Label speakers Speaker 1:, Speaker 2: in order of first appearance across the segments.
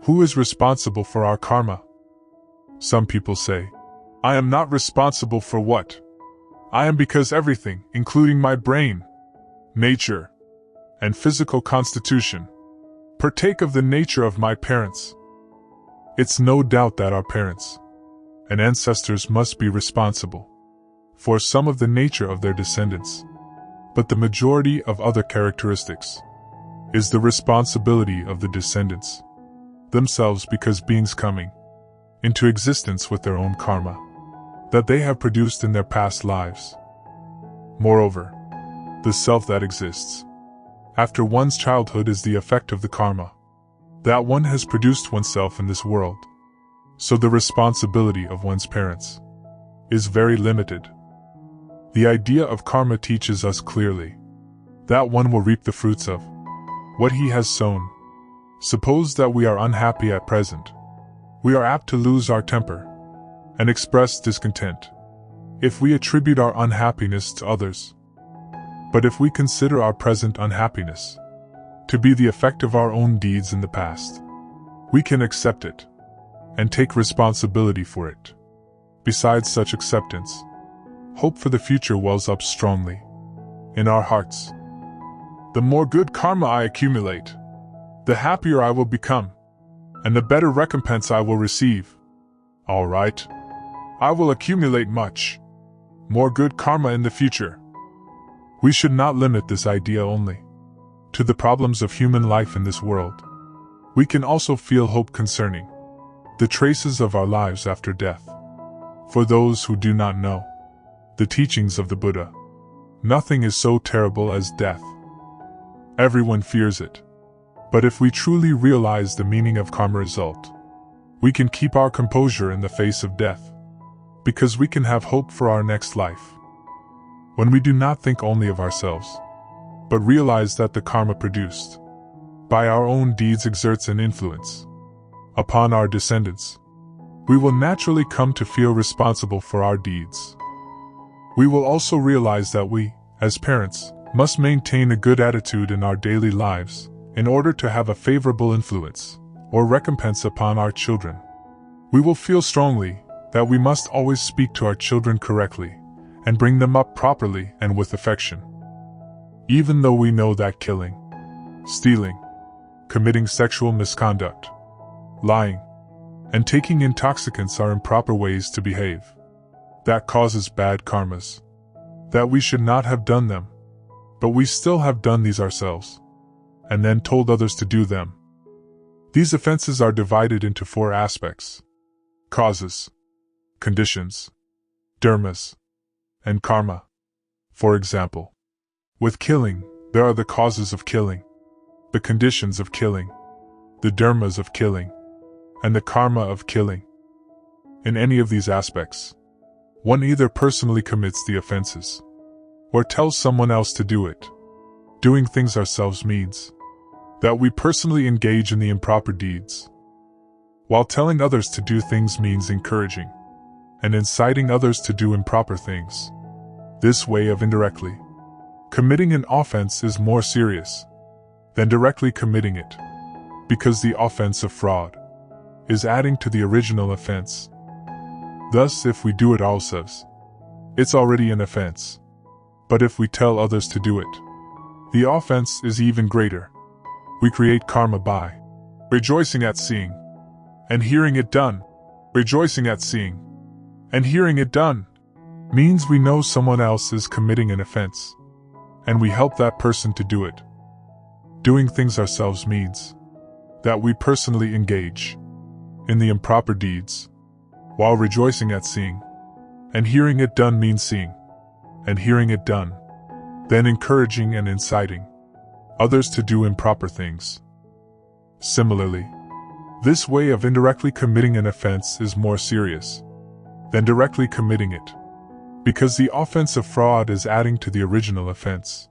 Speaker 1: Who is responsible for our karma? Some people say, I am not responsible for what I am because everything, including my brain, nature, and physical constitution, partake of the nature of my parents. It's no doubt that our parents and ancestors must be responsible for some of the nature of their descendants, but the majority of other characteristics is the responsibility of the descendants themselves, because beings coming into existence with their own karma that they have produced in their past lives. Moreover, the self that exists after one's childhood is the effect of the karma that one has produced oneself in this world. So the responsibility of one's parents is very limited. The idea of karma teaches us clearly that one will reap the fruits of what he has sown. Suppose that we are unhappy at present. We are apt to lose our temper and express discontent if we attribute our unhappiness to others. But if we consider our present unhappiness to be the effect of our own deeds in the past, we can accept it and take responsibility for it. Besides such acceptance, hope for the future wells up strongly in our hearts. The more good karma I accumulate, the happier I will become, and the better recompense I will receive. All right, I will accumulate much more good karma in the future. We should not limit this idea only to the problems of human life in this world. We can also feel hope concerning the traces of our lives after death. For those who do not know the teachings of the Buddha, nothing is so terrible as death. Everyone fears it. But if we truly realize the meaning of karma result, we can keep our composure in the face of death, because we can have hope for our next life. When we do not think only of ourselves, but realize that the karma produced by our own deeds exerts an influence upon our descendants, we will naturally come to feel responsible for our deeds. We will also realize that we, as parents, must maintain a good attitude in our daily lives in order to have a favorable influence or recompense upon our children. We will feel strongly that we must always speak to our children correctly and bring them up properly and with affection. Even though we know that killing, stealing, committing sexual misconduct, lying, and taking intoxicants are improper ways to behave, that causes bad karmas, that we should not have done them, but we still have done these ourselves, and then told others to do them. These offenses are divided into 4 aspects: causes, conditions, dharmas, and karma. For example, with killing, there are the causes of killing, the conditions of killing, the dharmas of killing, and the karma of killing. In any of these aspects, one either personally commits the offenses or tells someone else to do it. Doing things ourselves means that we personally engage in the improper deeds, while telling others to do things means encouraging and inciting others to do improper things. This way of indirectly committing an offense is more serious than directly committing it, because the offense of fraud is adding to the original offense. Thus, if we do it ourselves, it's already an offense. But if we tell others to do it, the offense is even greater. We create karma by rejoicing at seeing and hearing it done. Rejoicing at seeing and hearing it done means we know someone else is committing an offense, and we help that person to do it. Doing things ourselves means that we personally engage in the improper deeds, while rejoicing at seeing and hearing it done means seeing and hearing it done, then encouraging and inciting others to do improper things. Similarly, this way of indirectly committing an offense is more serious than directly committing it, because the offense of fraud is adding to the original offense.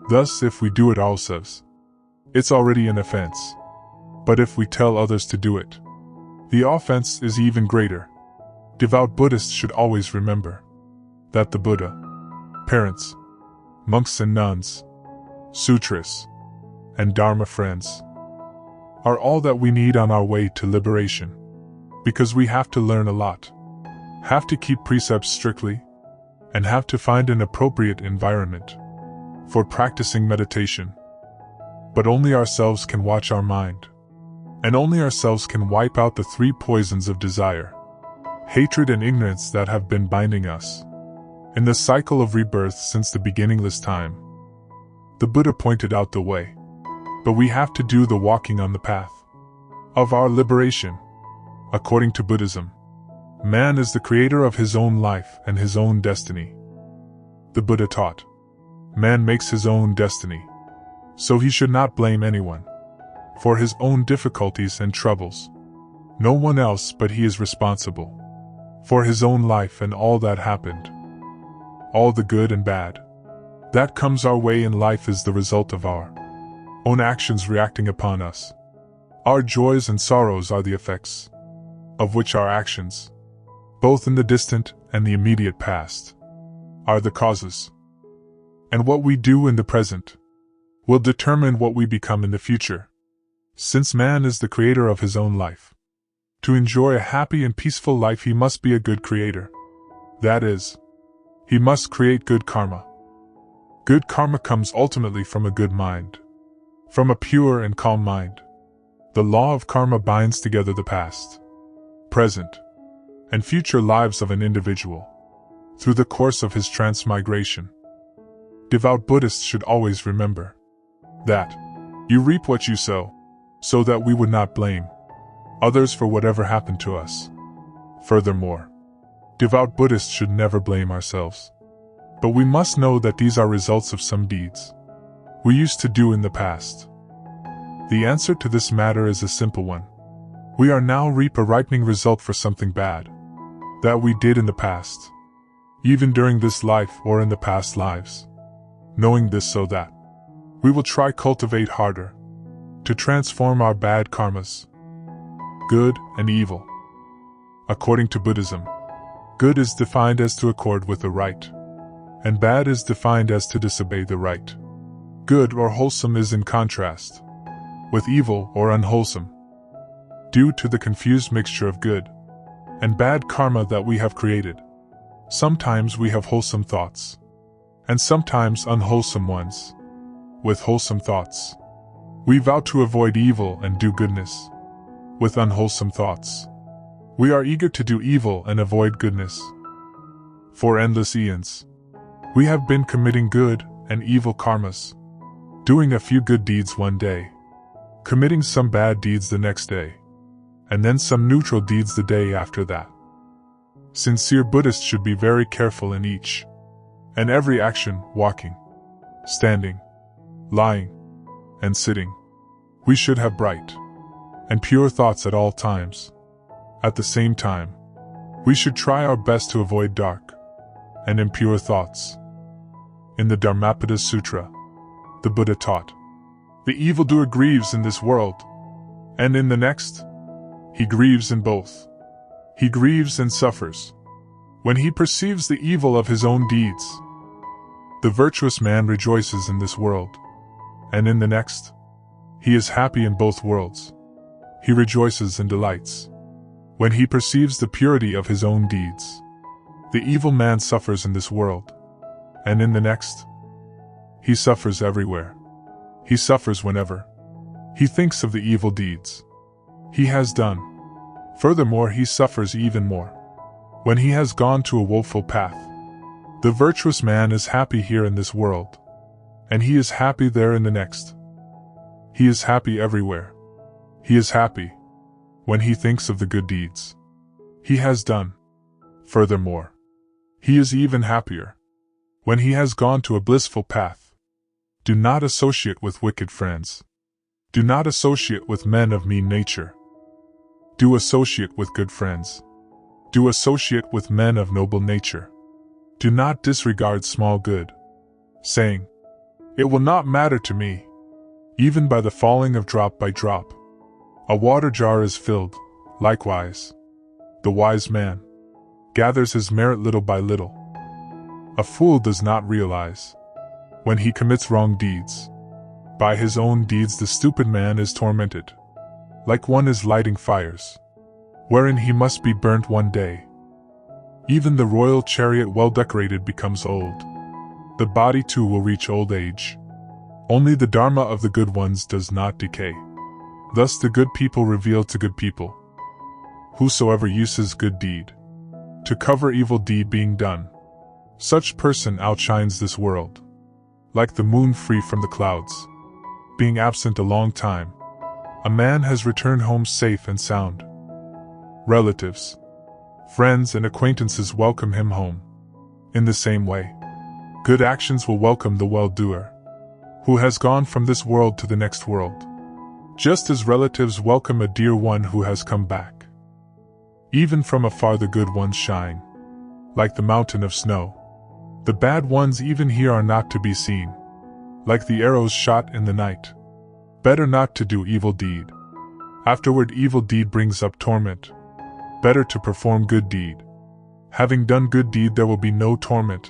Speaker 1: Thus, if we do it ourselves, it's already an offense. But if we tell others to do it, the offense is even greater. Devout Buddhists should always remember that the Buddha, parents, monks and nuns, sutras, and Dharma friends are all that we need on our way to liberation. Because we have to learn a lot, have to keep precepts strictly, and have to find an appropriate environment for practicing meditation. But only ourselves can watch our mind. And only ourselves can wipe out the three poisons of desire, hatred and ignorance that have been binding us in the cycle of rebirth since the beginningless time. The Buddha pointed out the way, but we have to do the walking on the path of our liberation. According to Buddhism, man is the creator of his own life and his own destiny. The Buddha taught, man makes his own destiny, so he should not blame anyone for his own difficulties and troubles. No one else but he is responsible for his own life and all that happened. All the good and bad that comes our way in life is the result of our own actions reacting upon us. Our joys and sorrows are the effects of which our actions, both in the distant and the immediate past, are the causes. And what we do in the present will determine what we become in the future. Since man is the creator of his own life, to enjoy a happy and peaceful life he must be a good creator. That is, he must create good karma. Good karma comes ultimately from a good mind, from a pure and calm mind. The law of karma binds together the past, present, and future lives of an individual through the course of his transmigration. Devout Buddhists should always remember that you reap what you sow, so that we would not blame others for whatever happened to us. Furthermore, devout Buddhists should never blame ourselves. But we must know that these are results of some deeds we used to do in the past. The answer to this matter is a simple one. We are now reap a ripening result for something bad that we did in the past, even during this life or in the past lives. Knowing this so that we will try cultivate harder to transform our bad karmas, good and evil. According to Buddhism, good is defined as to accord with the right, and bad is defined as to disobey the right. Good or wholesome is in contrast with evil or unwholesome. Due to the confused mixture of good and bad karma that we have created, sometimes we have wholesome thoughts, and sometimes unwholesome ones. With wholesome thoughts, we vow to avoid evil and do goodness. With unwholesome thoughts, we are eager to do evil and avoid goodness. For endless eons, we have been committing good and evil karmas, doing a few good deeds one day, committing some bad deeds the next day, and then some neutral deeds the day after that. Sincere Buddhists should be very careful in each and every action, walking, standing, lying, and sitting. We should have bright and pure thoughts at all times. At the same time, we should try our best to avoid dark and impure thoughts. In the Dharmapada Sutra, the Buddha taught, the evildoer grieves in this world, and in the next, he grieves in both. He grieves and suffers when he perceives the evil of his own deeds. The virtuous man rejoices in this world, and in the next, he is happy in both worlds. He rejoices and delights when he perceives the purity of his own deeds. The evil man suffers in this world, and in the next, he suffers everywhere. He suffers whenever he thinks of the evil deeds he has done. Furthermore, he suffers even more when he has gone to a woeful path. The virtuous man is happy here in this world, and he is happy there in the next. He is happy everywhere. He is happy when he thinks of the good deeds he has done. Furthermore, he is even happier when he has gone to a blissful path. Do not associate with wicked friends. Do not associate with men of mean nature. Do associate with good friends. Do associate with men of noble nature. Do not disregard small good, saying, "It will not matter to me." Even by the falling of drop by drop, a water jar is filled. Likewise, the wise man gathers his merit little by little. A fool does not realize when he commits wrong deeds. By his own deeds the stupid man is tormented. like one is lighting fires, wherein he must be burnt one day. Even the royal chariot well decorated becomes old. The body too will reach old age. Only the dharma of the good ones does not decay. Thus the good people reveal to good people. Whosoever uses good deed to cover evil deed being done, such person outshines this world. Like the moon free from the clouds, being absent a long time, a man has returned home safe and sound. Relatives, friends and acquaintances welcome him home. In the same way, good actions will welcome the well-doer, who has gone from this world to the next world, just as relatives welcome a dear one who has come back. Even from afar the good ones shine, like the mountain of snow. The bad ones even here are not to be seen, like the arrows shot in the night. Better not to do evil deed. Afterward evil deed brings up torment. Better to perform good deed. Having done good deed there will be no torment,